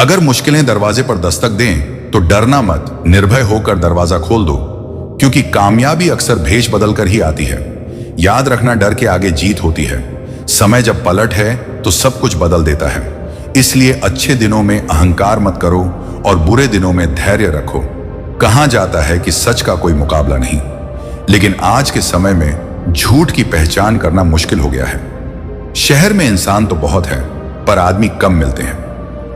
अगर मुश्किलें दरवाजे पर दस्तक दें तो डरना मत, निर्भय होकर दरवाजा खोल दो, क्योंकि कामयाबी अक्सर भेष बदलकर ही आती है। याद रखना, डर के आगे जीत होती है। समय जब पलट है तो सब कुछ बदल देता है। इसलिए अच्छे दिनों में अहंकार मत करो और बुरे दिनों में धैर्य रखो। कहा जाता है कि सच का कोई मुकाबला नहीं, लेकिन आज के समय में झूठ की पहचान करना मुश्किल हो गया है। शहर में इंसान तो बहुत है, पर आदमी कम मिलते हैं।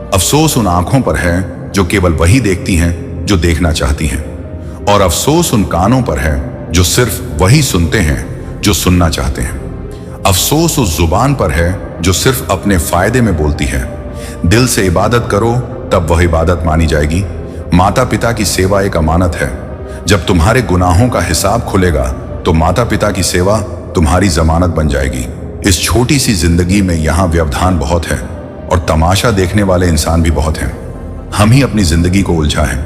अफसोस उन आंखों पर है जो केवल वही देखती हैं जो देखना चाहती हैं, और अफसोस उन कानों पर है जो सिर्फ वही सुनते हैं जो सुनना चाहते हैं। अफसोस उस जुबान पर है जो सिर्फ अपने फायदे में बोलती है। दिल से इबादत करो तब वह इबादत मानी जाएगी। माता पिता की सेवा एक अमानत है। जब तुम्हारे गुनाहों का हिसाब खुलेगा तो माता पिता की सेवा तुम्हारी जमानत बन जाएगी। इस छोटी सी जिंदगी में यहाँ व्यवधान बहुत है और तमाशा देखने वाले इंसान भी बहुत हैं। हम ही अपनी जिंदगी को उलझा है,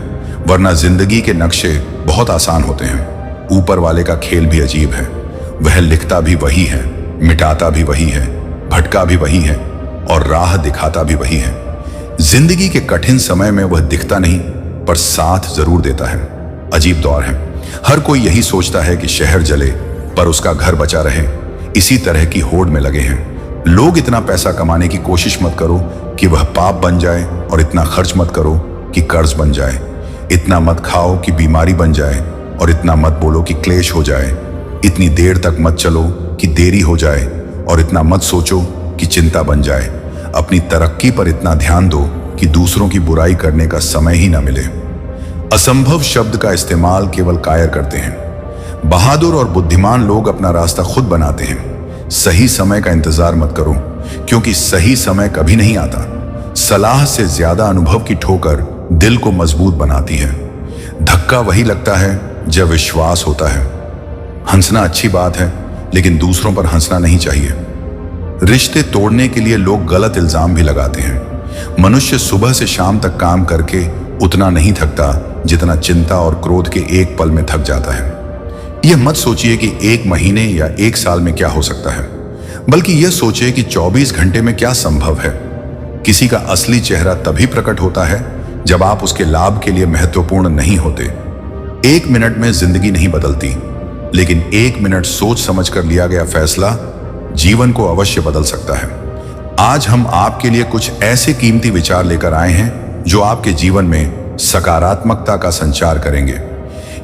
वरना जिंदगी के नक्शे बहुत आसान होते हैं। ऊपर वाले का खेल भी अजीब है। वह लिखता भी वही है, मिटाता भी वही है, भटका भी वही है और राह दिखाता भी वही है। जिंदगी के कठिन समय में वह दिखता नहीं, पर साथ जरूर देता है। अजीब दौर है। हर कोई यही सोचता है कि शहर जले पर उसका घर बचा रहे। इसी तरह की होड़ में लगे हैं लोग। इतना पैसा कमाने की कोशिश मत करो कि वह पाप बन जाए, और इतना खर्च मत करो कि कर्ज बन जाए। इतना मत खाओ कि बीमारी बन जाए, और इतना मत बोलो कि क्लेश हो जाए। इतनी देर तक मत चलो कि देरी हो जाए, और इतना मत सोचो कि चिंता बन जाए। अपनी तरक्की पर इतना ध्यान दो कि दूसरों की बुराई करने का समय ही ना मिले। असंभव शब्द का इस्तेमाल केवल कायर करते हैं। बहादुर और बुद्धिमान लोग अपना रास्ता खुद बनाते हैं। सही समय का इंतजार मत करो, क्योंकि सही समय कभी नहीं आता। सलाह से ज्यादा अनुभव की ठोकर दिल को मजबूत बनाती है। धक्का वही लगता है जब विश्वास होता है। हंसना अच्छी बात है, लेकिन दूसरों पर हंसना नहीं चाहिए। रिश्ते तोड़ने के लिए लोग गलत इल्जाम भी लगाते हैं। मनुष्य सुबह से शाम तक काम करके उतना नहीं थकता जितना चिंता और क्रोध के एक पल में थक जाता है। यह मत सोचिए कि एक महीने या एक साल में क्या हो सकता है, बल्कि यह सोचिए कि 24 घंटे में क्या संभव है। किसी का असली चेहरा तभी प्रकट होता है जब आप उसके लाभ के लिए महत्वपूर्ण नहीं होते। 1 मिनट में जिंदगी नहीं बदलती, लेकिन 1 मिनट सोच समझकर लिया गया फैसला जीवन को अवश्य बदल सकता है। आज हम आपके लिए कुछ ऐसे कीमती विचार लेकर आए हैं जो आपके जीवन में सकारात्मकता का संचार करेंगे।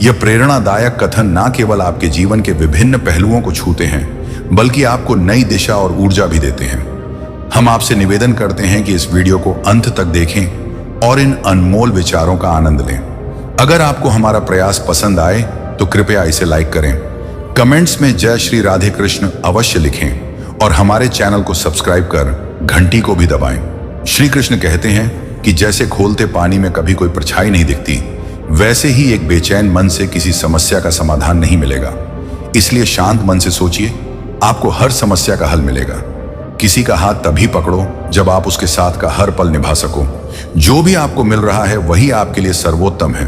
यह प्रेरणादायक कथन न केवल आपके जीवन के विभिन्न पहलुओं को छूते हैं, बल्कि आपको नई दिशा और ऊर्जा भी देते हैं। हम आपसे निवेदन करते हैं कि इस वीडियो को अंत तक देखें और इन अनमोल विचारों का आनंद लें। अगर आपको हमारा प्रयास पसंद आए तो कृपया इसे लाइक करें, कमेंट्स में जय श्री राधे कृष्ण अवश्य लिखें और हमारे चैनल को सब्सक्राइब कर घंटी को भी दबाएं। श्री कृष्ण कहते हैं कि जैसे खोलते पानी में कभी कोई परछाई नहीं दिखती, वैसे ही एक बेचैन मन से किसी समस्या का समाधान नहीं मिलेगा। इसलिए शांत मन से सोचिए, आपको हर समस्या का हल मिलेगा। किसी का हाथ तभी पकड़ो जब आप उसके साथ का हर पल निभा सको। जो भी आपको मिल रहा है वही आपके लिए सर्वोत्तम है।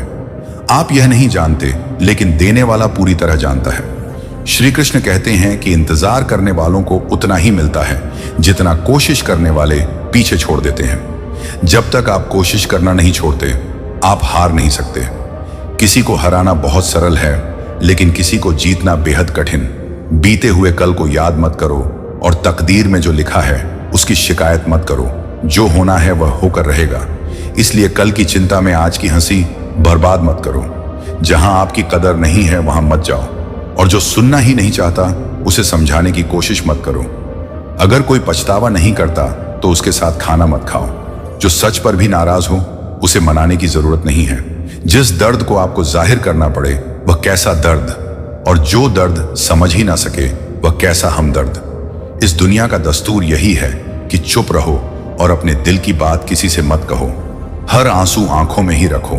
आप यह नहीं जानते, लेकिन देने वाला पूरी तरह जानता है। श्री कृष्ण कहते हैं कि इंतजार करने वालों को उतना ही मिलता है जितना कोशिश करने वाले पीछे छोड़ देते हैं। जब तक आप कोशिश करना नहीं छोड़ते, आप हार नहीं सकते। किसी को हराना बहुत सरल है, लेकिन किसी को जीतना बेहद कठिन। बीते हुए कल को याद मत करो और तकदीर में जो लिखा है उसकी शिकायत मत करो। जो होना है वह होकर रहेगा। इसलिए कल की चिंता में आज की हंसी बर्बाद मत करो। जहां आपकी कदर नहीं है वहां मत जाओ, और जो सुनना ही नहीं चाहता उसे समझाने की कोशिश मत करो। अगर कोई पछतावा नहीं करता तो उसके साथ खाना मत खाओ। जो सच पर भी नाराज हो उसे मनाने की जरूरत नहीं है। जिस दर्द को आपको जाहिर करना पड़े वह कैसा दर्द, और जो दर्द समझ ही ना सके वह कैसा हमदर्द। इस दुनिया का दस्तूर यही है कि चुप रहो और अपने दिल की बात किसी से मत कहो। हर आंसू आंखों में ही रखो।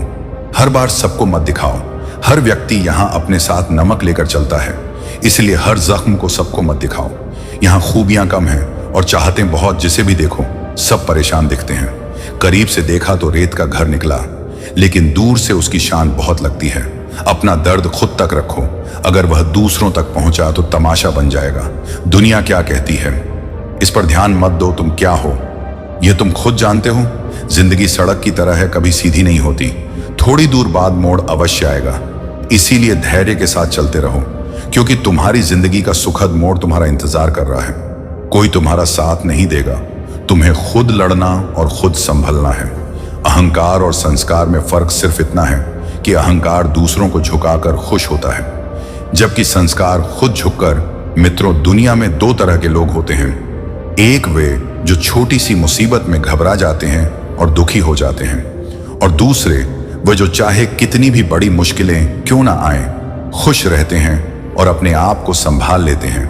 हर बार सबको मत दिखाओ। हर व्यक्ति यहाँ अपने साथ नमक लेकर चलता है, इसलिए हर जख्म को सबको मत दिखाओ। यहाँ खूबियां कम हैं और चाहते बहुत। जिसे भी देखो सब परेशान दिखते हैं। करीब से देखा तो रेत का घर निकला, लेकिन दूर से उसकी शान बहुत लगती है। अपना दर्द खुद तक रखो। अगर वह दूसरों तक पहुंचा तो तमाशा बन जाएगा। दुनिया क्या कहती है इस पर ध्यान मत दो। तुम क्या हो यह तुम खुद जानते हो। जिंदगी सड़क की तरह है, कभी सीधी नहीं होती। थोड़ी दूर बाद मोड़ अवश्य आएगा। इसीलिए धैर्य के साथ चलते रहो, क्योंकि तुम्हारी जिंदगी का सुखद मोड़ तुम्हारा इंतजार कर रहा है। कोई तुम्हारा साथ नहीं देगा, तुम्हें खुद लड़ना और खुद संभलना है। अहंकार और संस्कार में फर्क सिर्फ इतना है कि अहंकार दूसरों को झुकाकर खुश होता है, जबकि संस्कार खुद झुककर। मित्रों, दुनिया में दो तरह के लोग होते हैं। एक वे जो छोटी सी मुसीबत में घबरा जाते हैं और दुखी हो जाते हैं, और दूसरे वह जो चाहे कितनी भी बड़ी मुश्किलें क्यों ना आए, खुश रहते हैं और अपने आप को संभाल लेते हैं।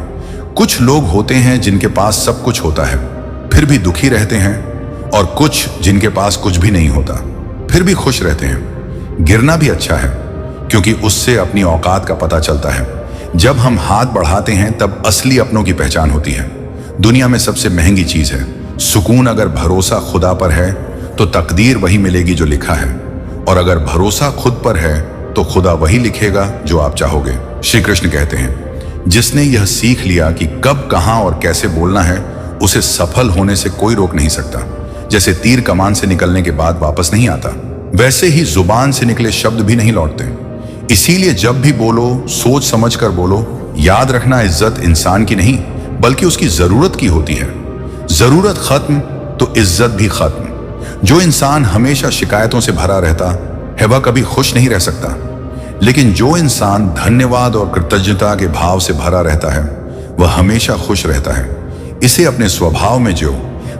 कुछ लोग होते हैं जिनके पास सब कुछ होता है फिर भी दुखी रहते हैं, और कुछ जिनके पास कुछ भी नहीं होता फिर भी खुश रहते हैं। गिरना भी अच्छा है, क्योंकि उससे अपनी औकात का पता चलता है। जब हम हाथ बढ़ाते हैं तब असली अपनों की पहचान होती है। दुनिया में सबसे महंगी चीज है सुकून। अगर भरोसा खुदा पर है तो तकदीर वही मिलेगी जो लिखा है, और अगर भरोसा खुद पर है तो खुदा वही लिखेगा जो आप चाहोगे। श्री कृष्ण कहते हैं, जिसने यह सीख लिया कि कब, कहां और कैसे बोलना है, उसे सफल होने से कोई रोक नहीं सकता। जैसे तीर कमान से निकलने के बाद वापस नहीं आता, वैसे ही जुबान से निकले शब्द भी नहीं लौटते। इसीलिए जब भी बोलो सोच समझ कर बोलो। याद रखना, इज्जत इंसान की नहीं बल्कि उसकी जरूरत की होती है। जरूरत खत्म तो इज्जत भी खत्म। जो इंसान हमेशा शिकायतों से भरा रहता है वह कभी खुश नहीं रह सकता, लेकिन जो इंसान धन्यवाद और कृतज्ञता के भाव से भरा रहता है वह हमेशा खुश रहता है। इसे अपने स्वभाव में जो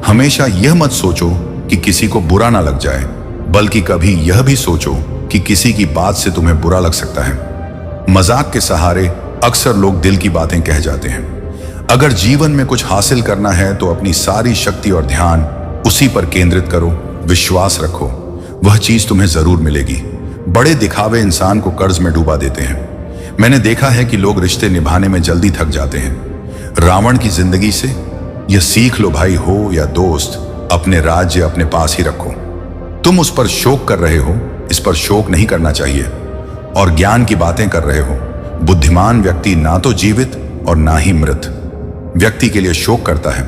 हमेशा यह मत सोचो कि किसी को बुरा ना लग जाए, बल्कि कभी यह भी सोचो कि किसी की बात से तुम्हें बुरा लग सकता है। मजाक के सहारे अक्सर लोग दिल की बातें कह जाते हैं। अगर जीवन में कुछ हासिल करना है तो अपनी सारी शक्ति और ध्यान उसी पर केंद्रित करो। विश्वास रखो, वह चीज तुम्हें जरूर मिलेगी। बड़े दिखावे इंसान को कर्ज में डूबा देते हैं। मैंने देखा है कि लोग रिश्ते निभाने में जल्दी थक जाते हैं। रावण की जिंदगी से यह सीख लो भाई, हो या दोस्त, अपने राज्य अपने पास ही रखो। तुम उस पर शोक कर रहे हो, इस पर शोक नहीं करना चाहिए। और ज्ञान की बातें कर रहे हो। बुद्धिमान व्यक्ति ना तो जीवित और ना ही मृत व्यक्ति के लिए शोक करता है।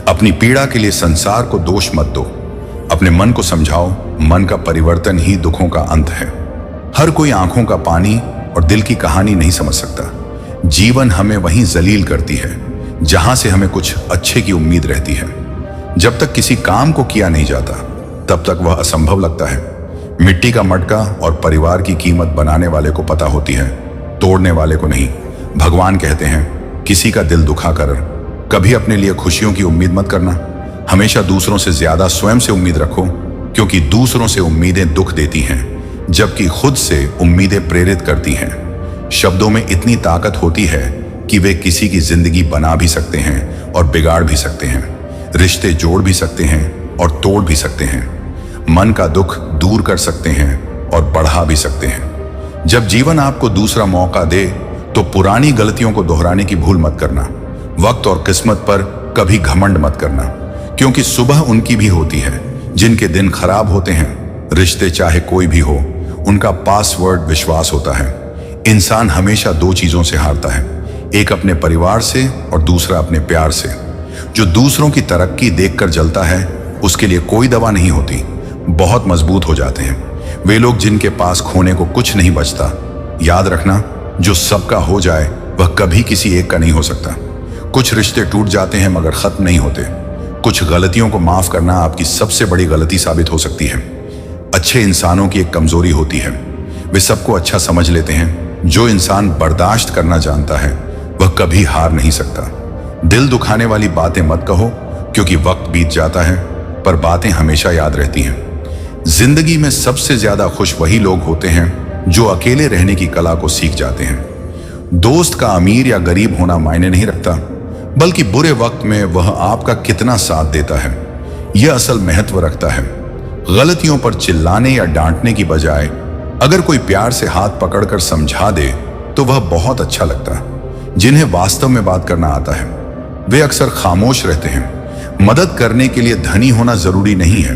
अपनी पीड़ा के लिए संसार को दोष मत दो। अपने मन को समझाओ, मन का परिवर्तन ही दुखों का अंत है। हर कोई आंखों का पानी और दिल की कहानी नहीं समझ सकता। जीवन हमें वहीं जलील करती है जहां से हमें कुछ अच्छे की उम्मीद रहती है। जब तक किसी काम को किया नहीं जाता तब तक वह असंभव लगता है। मिट्टी का मटका और परिवार की कीमत बनाने वाले को पता होती है, तोड़ने वाले को नहीं। भगवान कहते हैं, किसी का दिल दुखा कर कभी अपने लिए खुशियों की उम्मीद मत करना। हमेशा दूसरों से ज्यादा स्वयं से उम्मीद रखो, क्योंकि दूसरों से उम्मीदें दुख देती हैं जबकि खुद से उम्मीदें प्रेरित करती हैं। शब्दों में इतनी ताकत होती है कि वे किसी की जिंदगी बना भी सकते हैं और बिगाड़ भी सकते हैं। रिश्ते जोड़ भी सकते हैं और तोड़ भी सकते हैं। मन का दुख दूर कर सकते हैं और बढ़ा भी सकते हैं। जब जीवन आपको दूसरा मौका दे तो पुरानी गलतियों को दोहराने की भूल मत करना। वक्त और किस्मत पर कभी घमंड मत करना, क्योंकि सुबह उनकी भी होती है जिनके दिन खराब होते हैं। रिश्ते चाहे कोई भी हो, उनका पासवर्ड विश्वास होता है। इंसान हमेशा दो चीजों से हारता है, एक अपने परिवार से और दूसरा अपने प्यार से। जो दूसरों की तरक्की देखकर जलता है उसके लिए कोई दवा नहीं होती, बहुत मजबूत हो जाते हैं वे लोग जिनके पास खोने को कुछ नहीं बचता। याद रखना, जो सबका हो जाए वह कभी किसी एक का नहीं हो सकता। कुछ रिश्ते टूट जाते हैं मगर खत्म नहीं होते। कुछ गलतियों को माफ करना आपकी सबसे बड़ी गलती साबित हो सकती है। अच्छे इंसानों की एक कमजोरी होती है, वे सबको अच्छा समझ लेते हैं। जो इंसान बर्दाश्त करना जानता है वह कभी हार नहीं सकता। दिल दुखाने वाली बातें मत कहो, क्योंकि वक्त बीत जाता है पर बातें हमेशा याद रहती हैं। जिंदगी में सबसे ज्यादा खुश वही लोग होते हैं जो अकेले रहने की कला को सीख जाते हैं। दोस्त का अमीर या गरीब होना मायने नहीं रखता, बल्कि बुरे वक्त में वह आपका कितना साथ देता है यह असल महत्व रखता है। गलतियों पर चिल्लाने या डांटने की बजाय अगर कोई प्यार से हाथ पकड़कर समझा दे तो वह बहुत अच्छा लगता। जिन्हें वास्तव में बात करना आता है वे अक्सर खामोश रहते हैं। मदद करने के लिए धनी होना जरूरी नहीं है,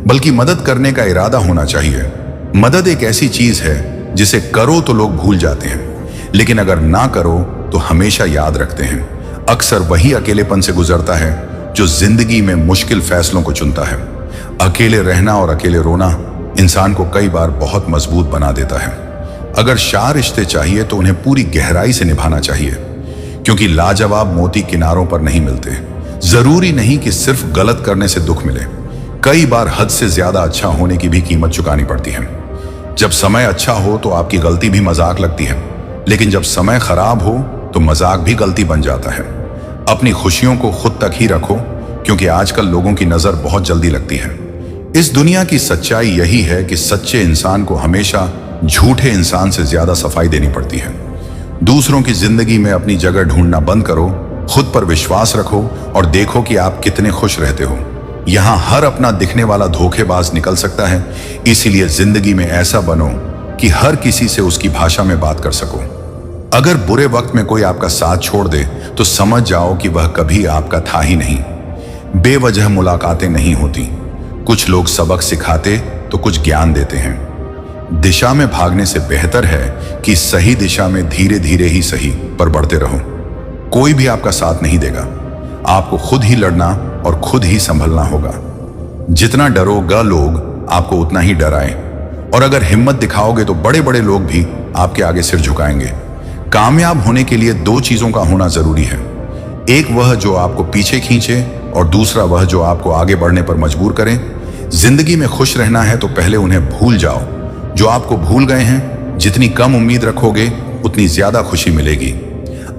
बल्कि मदद करने का इरादा होना चाहिए। मदद एक ऐसी चीज है जिसे करो तो लोग भूल जाते हैं, लेकिन अगर ना करो तो हमेशा याद रखते हैं। अक्सर वही अकेलेपन से गुजरता है जो जिंदगी में मुश्किल फैसलों को चुनता है। अकेले रहना और अकेले रोना इंसान को कई बार बहुत मजबूत बना देता है। अगर शाह रिश्ते चाहिए तो उन्हें पूरी गहराई से निभाना चाहिए, क्योंकि लाजवाब मोती किनारों पर नहीं मिलते। जरूरी नहीं कि सिर्फ गलत करने से दुख मिले, कई बार हद से ज्यादा अच्छा होने की भी कीमत चुकानी पड़ती है। जब समय अच्छा हो तो आपकी गलती भी मजाक लगती है, लेकिन जब समय खराब हो तो मजाक भी गलती बन जाता है। अपनी खुशियों को खुद तक ही रखो, क्योंकि आजकल लोगों की नजर बहुत जल्दी लगती है। इस दुनिया की सच्चाई यही है कि सच्चे इंसान को हमेशा झूठे इंसान से ज्यादा सफाई देनी पड़ती है। दूसरों की जिंदगी में अपनी जगह ढूंढना बंद करो, खुद पर विश्वास रखो और देखो कि आप कितने खुश रहते हो। यहां हर अपना दिखने वाला धोखेबाज निकल सकता है, इसीलिए जिंदगी में ऐसा बनो कि हर किसी से उसकी भाषा में बात कर सको। अगर बुरे वक्त में कोई आपका साथ छोड़ दे तो समझ जाओ कि वह कभी आपका था ही नहीं। बेवजह मुलाकातें नहीं होती, कुछ लोग सबक सिखाते तो कुछ ज्ञान देते हैं। दिशा में भागने से बेहतर है कि सही दिशा में धीरे धीरे ही सही पर बढ़ते रहो। कोई भी आपका साथ नहीं देगा, आपको खुद ही लड़ना और खुद ही संभलना होगा। जितना डरोगा लोग आपको उतना ही डराएं, और अगर हिम्मत दिखाओगे तो बड़े बड़े लोग भी आपके आगे सिर झुकाएंगे। कामयाब होने के लिए दो चीजों का होना जरूरी है, एक वह जो आपको पीछे खींचे और दूसरा वह जो आपको आगे बढ़ने पर मजबूर करे। जिंदगी में खुश रहना है तो पहले उन्हें भूल जाओ जो आपको भूल गए हैं। जितनी कम उम्मीद रखोगे उतनी ज्यादा खुशी मिलेगी।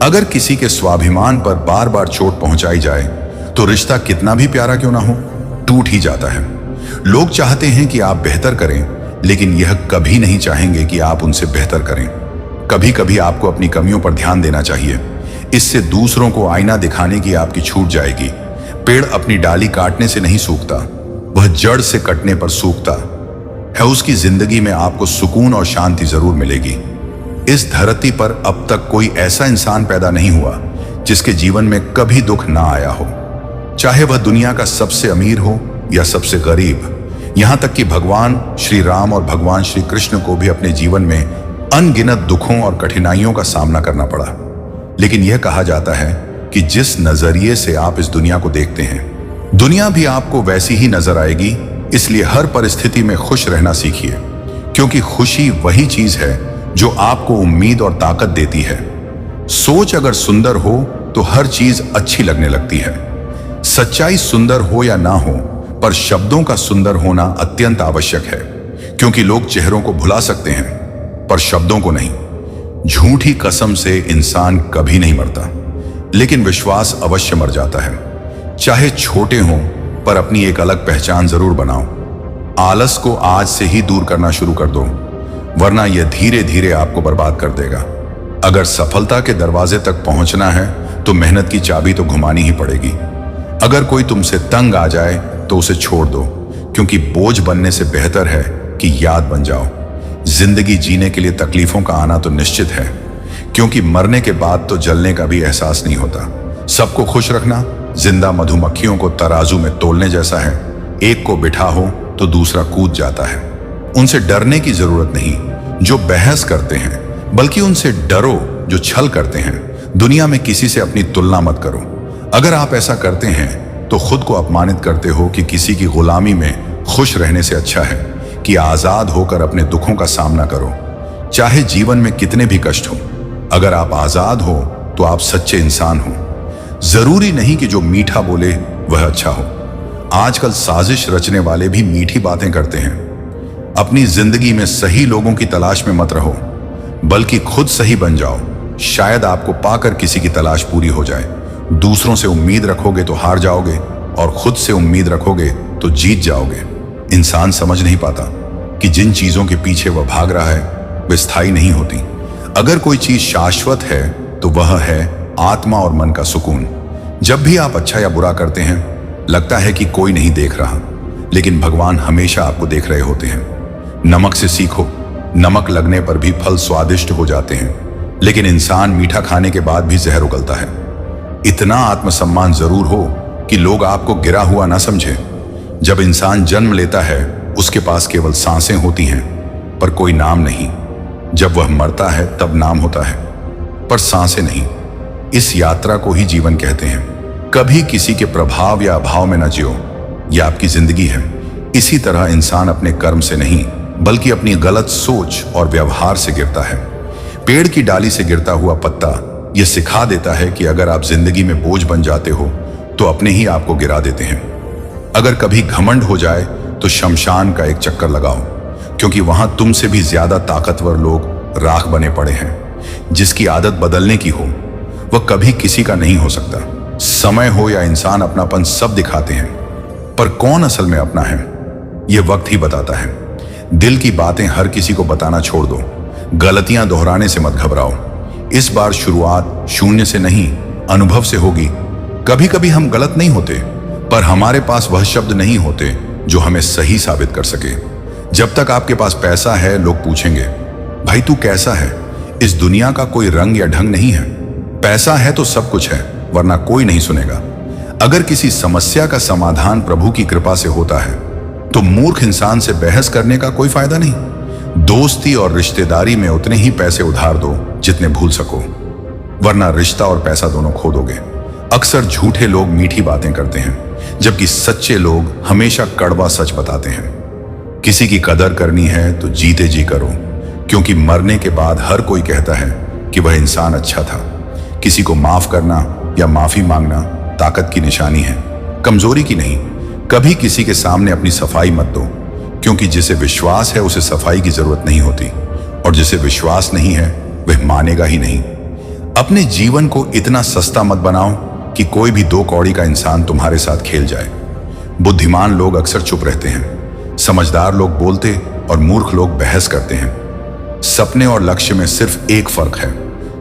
अगर किसी के स्वाभिमान पर बार बार चोट पहुंचाई जाए तो रिश्ता कितना भी प्यारा क्यों ना हो, टूट ही जाता है। लोग चाहते हैं कि आप बेहतर करें, लेकिन यह कभी नहीं चाहेंगे कि आप उनसे बेहतर करें। कभी कभी आपको अपनी कमियों पर ध्यान देना चाहिए, इससे दूसरों को आईना दिखाने की आपकी छूट जाएगी। पेड़ अपनी डाली काटने से नहीं सूखता, वह जड़ से कटने पर सूखता है। उसकी जिंदगी में आपको सुकून और शांति जरूर मिलेगी। इस धरती पर अब तक कोई ऐसा इंसान पैदा नहीं हुआ जिसके जीवन में कभी दुख ना आया हो, चाहे वह दुनिया का सबसे अमीर हो या सबसे गरीब। यहां तक कि भगवान श्री राम और भगवान श्री कृष्ण को भी अपने जीवन में अनगिनत दुखों और कठिनाइयों का सामना करना पड़ा। लेकिन यह कहा जाता है कि जिस नजरिए से आप इस दुनिया को देखते हैं, दुनिया भी आपको वैसी ही नजर आएगी। इसलिए हर परिस्थिति में खुश रहना सीखिए, क्योंकि खुशी वही चीज है जो आपको उम्मीद और ताकत देती है। सोच अगर सुंदर हो तो हर चीज अच्छी लगने लगती है। सच्चाई सुंदर हो या ना हो, पर शब्दों का सुंदर होना अत्यंत आवश्यक है, क्योंकि लोग चेहरों को भुला सकते हैं पर शब्दों को नहीं। झूठी कसम से इंसान कभी नहीं मरता, लेकिन विश्वास अवश्य मर जाता है। चाहे छोटे हों, पर अपनी एक अलग पहचान जरूर बनाओ। आलस को आज से ही दूर करना शुरू कर दो, वरना यह धीरे धीरे आपको बर्बाद कर देगा। अगर सफलता के दरवाजे तक पहुंचना है तो मेहनत की चाबी तो घुमानी ही पड़ेगी। अगर कोई तुमसे तंग आ जाए तो उसे छोड़ दो, क्योंकि बोझ बनने से बेहतर है कि याद बन जाओ। जिंदगी जीने के लिए तकलीफों का आना तो निश्चित है, क्योंकि मरने के बाद तो जलने का भी एहसास नहीं होता। सबको खुश रखना जिंदा मधुमक्खियों को तराजू में तोलने जैसा है। एक को बिठा हो तो दूसरा कूद जाता है। उनसे डरने की जरूरत नहीं जो बहस करते हैं, बल्कि उनसे डरो जो छल करते हैं। दुनिया में किसी से अपनी तुलना मत करो। अगर आप ऐसा करते हैं तो खुद को अपमानित करते हो कि किसी की गुलामी में खुश रहने से अच्छा है कि आजाद होकर अपने दुखों का सामना करो, चाहे जीवन में कितने भी कष्ट हो। अगर आप आजाद हो तो आप सच्चे इंसान हो। जरूरी नहीं कि जो मीठा बोले वह अच्छा हो। आजकल साजिश रचने वाले भी मीठी बातें करते हैं। अपनी जिंदगी में सही लोगों की तलाश में मत रहो, बल्कि खुद सही बन जाओ। शायद आपको पाकर किसी की तलाश पूरी हो जाए। दूसरों से उम्मीद रखोगे तो हार जाओगे, और खुद से उम्मीद रखोगे तो जीत जाओगे। इंसान समझ नहीं पाता कि जिन चीजों के पीछे वह भाग रहा है वे स्थायी नहीं होती। अगर कोई चीज शाश्वत है तो वह है आत्मा और मन का सुकून। जब भी आप अच्छा या बुरा करते हैं, लगता है कि कोई नहीं देख रहा, लेकिन भगवान हमेशा आपको देख रहे होते हैं। नमक से सीखो, नमक लगने पर भी फल स्वादिष्ट हो जाते हैं, लेकिन इंसान मीठा खाने के बाद भी जहर उगलता है। इतना आत्मसम्मान जरूर हो कि लोग आपको गिरा हुआ ना समझे। जब इंसान जन्म लेता है उसके पास केवल सांसें होती हैं, पर कोई नाम नहीं। जब वह मरता है तब नाम होता है, पर सांसें नहीं। इस यात्रा को ही जीवन कहते हैं। कभी किसी के प्रभाव या अभाव में न जियो, यह आपकी जिंदगी है। इसी तरह इंसान अपने कर्म से नहीं बल्कि अपनी गलत सोच और व्यवहार से गिरता है। पेड़ की डाली से गिरता हुआ पत्ता यह सिखा देता है कि अगर आप जिंदगी में बोझ बन जाते हो तो अपने ही आपको गिरा देते हैं। अगर कभी घमंड हो जाए तो शमशान का एक चक्कर लगाओ, क्योंकि वहां तुमसे भी ज्यादा ताकतवर लोग राख बने पड़े हैं। जिसकी आदत बदलने की हो वह कभी किसी का नहीं हो सकता। समय हो या इंसान, अपनापन सब दिखाते हैं, पर कौन असल में अपना है यह वक्त ही बताता है। दिल की बातें हर किसी को बताना छोड़ दो। गलतियां दोहराने से मत घबराओ। इस बार शुरुआत शून्य से नहीं, अनुभव से होगी। कभी कभी हम गलत नहीं होते, पर हमारे पास वह शब्द नहीं होते जो हमें सही साबित कर सके। जब तक आपके पास पैसा है, लोग पूछेंगे, भाई तू कैसा है? इस दुनिया का कोई रंग या ढंग नहीं है। पैसा है तो सब कुछ है, वरना कोई नहीं सुनेगा। अगर किसी समस्या का समाधान प्रभु की कृपा से होता है तो मूर्ख इंसान से बहस करने का कोई फायदा नहीं। दोस्ती और रिश्तेदारी में उतने ही पैसे उधार दो जितने भूल सको, वरना रिश्ता और पैसा दोनों खो दोगे। अक्सर झूठे लोग मीठी बातें करते हैं, जबकि सच्चे लोग हमेशा कड़वा सच बताते हैं। किसी की कदर करनी है तो जीते जी करो, क्योंकि मरने के बाद हर कोई कहता है कि वह इंसान अच्छा था। किसी को माफ करना या माफी मांगना ताकत की निशानी है, कमजोरी की नहीं। कभी किसी के सामने अपनी सफाई मत दो, क्योंकि जिसे विश्वास है उसे सफाई की जरूरत नहीं होती, और जिसे विश्वास नहीं है वह मानेगा ही नहीं। अपने जीवन को इतना सस्ता मत बनाओ कि कोई भी दो कौड़ी का इंसान तुम्हारे साथ खेल जाए। बुद्धिमान लोग अक्सर चुप रहते हैं, समझदार लोग बोलते और मूर्ख लोग बहस करते हैं। सपने और लक्ष्य में सिर्फ एक फर्क है।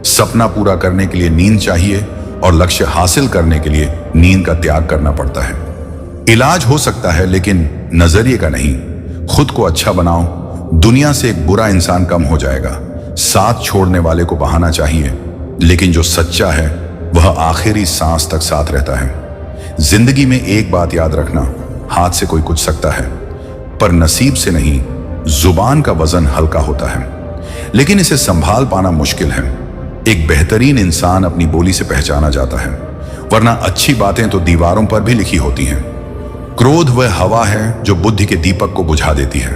सपना पूरा करने के लिए नींद चाहिए और लक्ष्य हासिल करने के लिए नींद का त्याग करना पड़ता है। इलाज हो सकता है, लेकिन नजरिए का नहीं। खुद को अच्छा बनाओ, दुनिया से एक बुरा इंसान कम हो जाएगा। साथ छोड़ने वाले को बहाना चाहिए, लेकिन जो सच्चा है वह आखिरी सांस तक साथ रहता है। जिंदगी में एक बात याद रखना, हाथ से कोई कुछ सकता है, पर नसीब से नहीं। जुबान का वजन हल्का होता है, लेकिन इसे संभाल पाना मुश्किल है। एक बेहतरीन इंसान अपनी बोली से पहचाना जाता है, वरना अच्छी बातें तो दीवारों पर भी लिखी होती हैं। क्रोध वह हवा है जो बुद्धि के दीपक को बुझा देती है।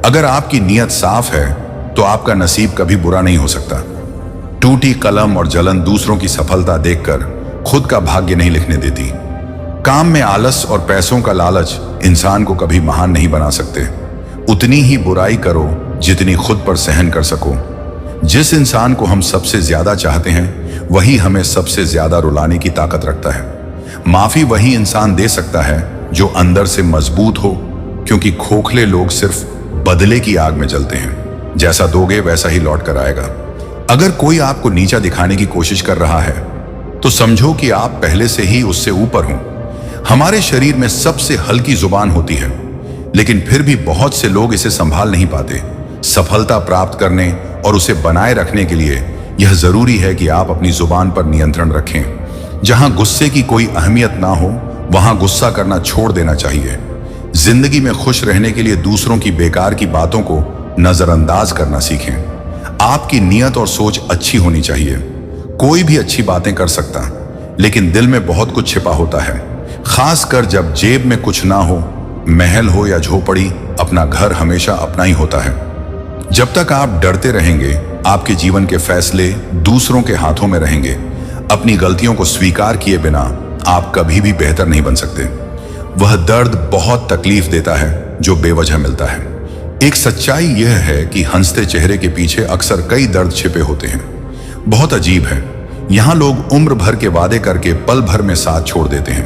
अगर आपकी नीयत साफ है तो आपका नसीब कभी बुरा नहीं हो सकता। टूटी कलम और जलन दूसरों की सफलता देखकर खुद का भाग्य नहीं लिखने देती। काम में आलस और पैसों का लालच इंसान को कभी महान नहीं बना सकते। उतनी ही बुराई करो जितनी खुद पर सहन कर सको। जिस इंसान को हम सबसे ज्यादा चाहते हैं वही हमें सबसे ज्यादा रुलाने की ताकत रखता है। माफी वही इंसान दे सकता है जो अंदर से मजबूत हो, क्योंकि खोखले लोग सिर्फ बदले की आग में जलते हैं। जैसा दोगे वैसा ही लौट कर आएगा। अगर कोई आपको नीचा दिखाने की कोशिश कर रहा है तो समझो कि आप पहले से ही उससे ऊपर हो। हमारे शरीर में सबसे हल्की जुबान होती है, लेकिन फिर भी बहुत से लोग इसे संभाल नहीं पाते। सफलता प्राप्त करने और उसे बनाए रखने के लिए यह जरूरी है कि आप अपनी जुबान पर नियंत्रण रखें। जहां गुस्से की कोई अहमियत ना हो वहां गुस्सा करना छोड़ देना चाहिए। जिंदगी में खुश रहने के लिए दूसरों की बेकार की बातों को नजरअंदाज करना सीखें। आपकी नीयत और सोच अच्छी होनी चाहिए। कोई भी अच्छी बातें कर सकता, लेकिन दिल में बहुत कुछ छिपा होता है, खासकर जब जेब में कुछ ना हो। महल हो या झोपड़ी, अपना घर हमेशा अपना ही होता है। जब तक आप डरते रहेंगे, आपके जीवन के फैसले दूसरों के हाथों में रहेंगे। अपनी गलतियों को स्वीकार किए बिना आप कभी भी बेहतर नहीं बन सकते। वह दर्द बहुत तकलीफ देता है जो बेवजह मिलता है। एक सच्चाई यह है कि हंसते चेहरे के पीछे अक्सर कई दर्द छिपे होते हैं। बहुत अजीब है, यहां लोग उम्र भर के वादे करके पल भर में साथ छोड़ देते हैं।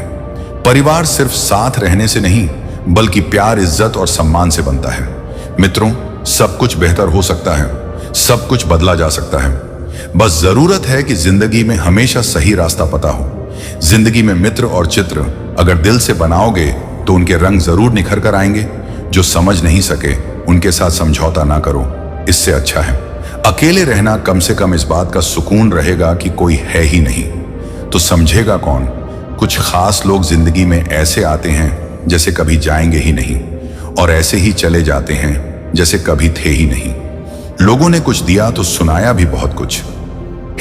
परिवार सिर्फ साथ रहने से नहीं, बल्कि प्यार, इज्जत और सम्मान से बनता है। मित्रों, सब कुछ बेहतर हो सकता है, सब कुछ बदला जा सकता है। बस जरूरत है कि जिंदगी में हमेशा सही रास्ता पता हो। जिंदगी में मित्र और चित्र अगर दिल से बनाओगे तो उनके रंग जरूर निखर कर आएंगे। जो समझ नहीं सके उनके साथ समझौता ना करो, इससे अच्छा है अकेले रहना। कम से कम इस बात का सुकून रहेगा कि कोई है ही नहीं, तो समझेगा कौन। कुछ खास लोग जिंदगी में ऐसे आते हैं जैसे कभी जाएंगे ही नहीं, और ऐसे ही चले जाते हैं जैसे कभी थे ही नहीं। लोगों ने कुछ दिया तो सुनाया भी बहुत कुछ।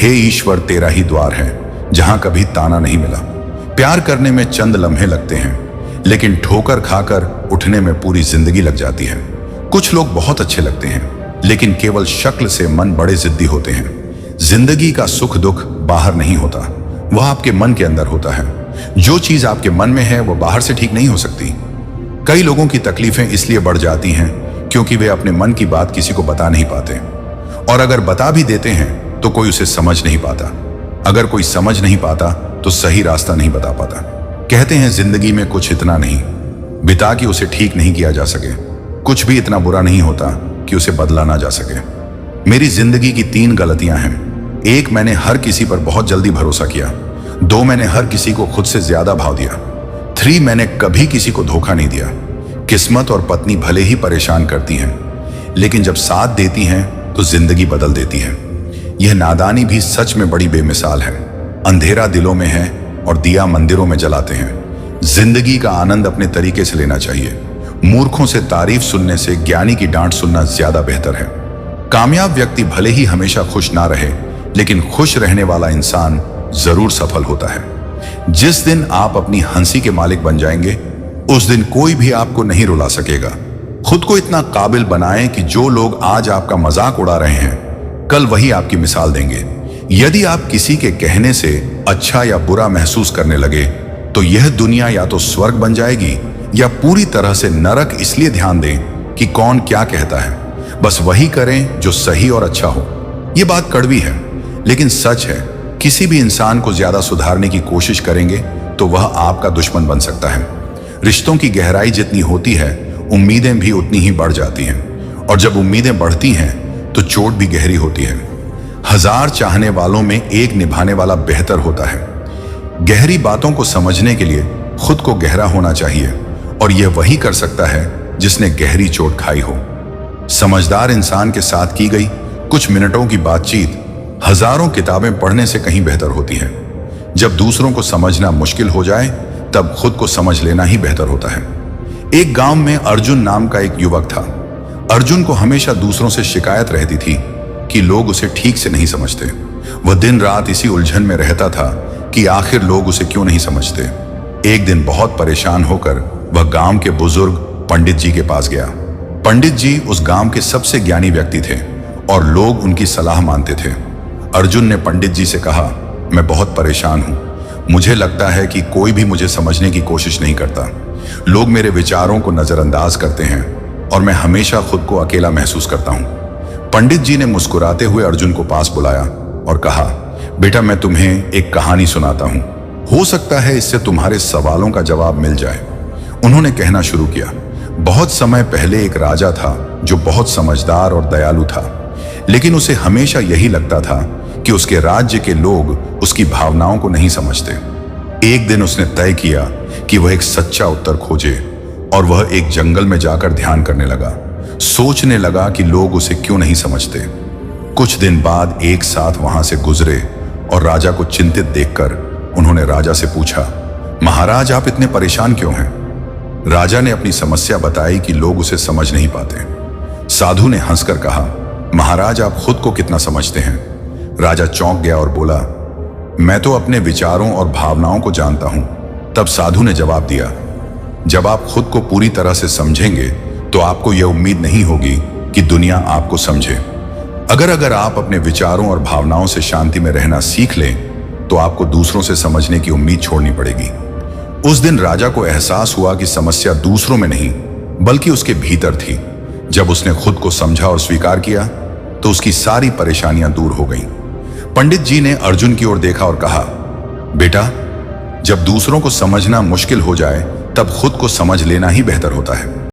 हे ईश्वर, तेरा ही द्वार है जहां कभी ताना नहीं मिला। प्यार करने में चंद लम्हे लगते हैं, लेकिन ठोकर खाकर उठने में पूरी जिंदगी लग जाती है। कुछ लोग बहुत अच्छे लगते हैं, लेकिन केवल शक्ल से मन बड़े जिद्दी होते हैं। जिंदगी का सुख दुख बाहर नहीं होता, वह आपके मन के अंदर होता है। जो चीज आपके मन में है वह बाहर से ठीक नहीं हो सकती। कई लोगों की तकलीफें इसलिए बढ़ जाती हैं क्योंकि वे अपने मन की बात किसी को बता नहीं पाते, और अगर बता भी देते हैं तो कोई उसे समझ नहीं पाता। अगर कोई समझ नहीं पाता तो सही रास्ता नहीं बता पाता। कहते हैं जिंदगी में कुछ इतना नहीं बिता कि उसे ठीक नहीं किया जा सके, कुछ भी इतना बुरा नहीं होता कि उसे बदला ना जा सके। मेरी जिंदगी की 3 गलतियां हैं। 1, मैंने हर किसी पर बहुत जल्दी भरोसा किया। 2, मैंने हर किसी को खुद से ज्यादा भाव दिया। 3, मैंने कभी किसी को धोखा नहीं दिया। किस्मत और पत्नी भले ही परेशान करती हैं, लेकिन जब साथ देती हैं तो जिंदगी बदल देती है। यह नादानी भी सच में बड़ी बेमिसाल है। अंधेरा दिलों में है और दिया मंदिरों में जलाते हैं। जिंदगी का आनंद अपने तरीके से लेना चाहिए। मूर्खों से तारीफ सुनने से ज्ञानी की डांट सुनना ज्यादा बेहतर है। कामयाब व्यक्ति भले ही हमेशा खुश ना रहे, लेकिन खुश रहने वाला इंसान जरूर सफल होता है। जिस दिन आप अपनी हंसी के मालिक बन जाएंगे, उस दिन कोई भी आपको नहीं रुला सकेगा। खुद को इतना काबिल बनाएं कि जो लोग आज आपका मजाक उड़ा रहे हैं, कल वही आपकी मिसाल देंगे। यदि आप किसी के कहने से अच्छा या बुरा महसूस करने लगे, तो यह दुनिया या तो स्वर्ग बन जाएगी या पूरी तरह से नरक। इसलिए ध्यान दें कि कौन क्या कहता है, बस वही करें जो सही और अच्छा हो। यह बात कड़वी है, लेकिन सच है। किसी भी इंसान को ज्यादा सुधारने की कोशिश करेंगे तो वह आपका दुश्मन बन सकता है। रिश्तों की गहराई जितनी होती है, उम्मीदें भी उतनी ही बढ़ जाती हैं, और जब उम्मीदें बढ़ती हैं तो चोट भी गहरी होती है। 1000 चाहने वालों में 1 निभाने वाला बेहतर होता है। गहरी बातों को समझने के लिए खुद को गहरा होना चाहिए, और यह वही कर सकता है जिसने गहरी चोट खाई हो। समझदार इंसान के साथ की गई कुछ मिनटों की बातचीत हजारों किताबें पढ़ने से कहीं बेहतर होती है। जब दूसरों को समझना मुश्किल हो जाए, तब खुद को समझ लेना ही बेहतर होता है। एक गांव में अर्जुन नाम का एक युवक था। अर्जुन को हमेशा दूसरों से शिकायत रहती थी कि लोग उसे ठीक से नहीं समझते। वह दिन रात इसी उलझन में रहता था कि आखिर लोग उसे क्यों नहीं समझते। एक दिन बहुत परेशान होकर वह गांव के बुजुर्ग पंडित जी के पास गया। पंडित जी उस गांव के सबसे ज्ञानी व्यक्ति थे और लोग उनकी सलाह मानते थे। अर्जुन ने पंडित जी से कहा, मैं बहुत परेशान हूं। मुझे लगता है कि कोई भी मुझे समझने की कोशिश नहीं करता। लोग मेरे विचारों को नजरअंदाज करते हैं और मैं हमेशा खुद को अकेला महसूस करता हूं। पंडित जी ने मुस्कुराते हुए अर्जुन को पास बुलाया और कहा, बेटा, मैं तुम्हें एक कहानी सुनाता हूं। हो सकता है इससे तुम्हारे सवालों का जवाब मिल जाए। उन्होंने कहना शुरू किया, बहुत समय पहले एक राजा था जो बहुत समझदार और दयालु था, लेकिन उसे हमेशा यही लगता था कि उसके राज्य के लोग उसकी भावनाओं को नहीं समझते। एक दिन उसने तय किया कि वह एक सच्चा उत्तर खोजे, और वह एक जंगल में जाकर ध्यान करने लगा। सोचने लगा कि लोग उसे क्यों नहीं समझते। कुछ दिन बाद एक साथ वहां से गुजरे और राजा को चिंतित देखकर उन्होंने राजा से पूछा, महाराज, आप इतने परेशान क्यों हैं? राजा ने अपनी समस्या बताई कि लोग उसे समझ नहीं पाते। साधु ने हंसकर कहा, महाराज, आप खुद को कितना समझते हैं? राजा चौंक गया और बोला, मैं तो अपने विचारों और भावनाओं को जानता हूं। तब साधु ने जवाब दिया, जब आप खुद को पूरी तरह से समझेंगे तो आपको यह उम्मीद नहीं होगी कि दुनिया आपको समझे। अगर आप अपने विचारों और भावनाओं से शांति में रहना सीख लें, तो आपको दूसरों से समझने की उम्मीद छोड़नी पड़ेगी। उस दिन राजा को एहसास हुआ कि समस्या दूसरों में नहीं, बल्कि उसके भीतर थी। जब उसने खुद को समझा और स्वीकार किया, तो उसकी सारी परेशानियां दूर हो गईं। पंडित जी ने अर्जुन की ओर देखा और कहा, बेटा, जब दूसरों को समझना मुश्किल हो जाए, तब खुद को समझ लेना ही बेहतर होता है।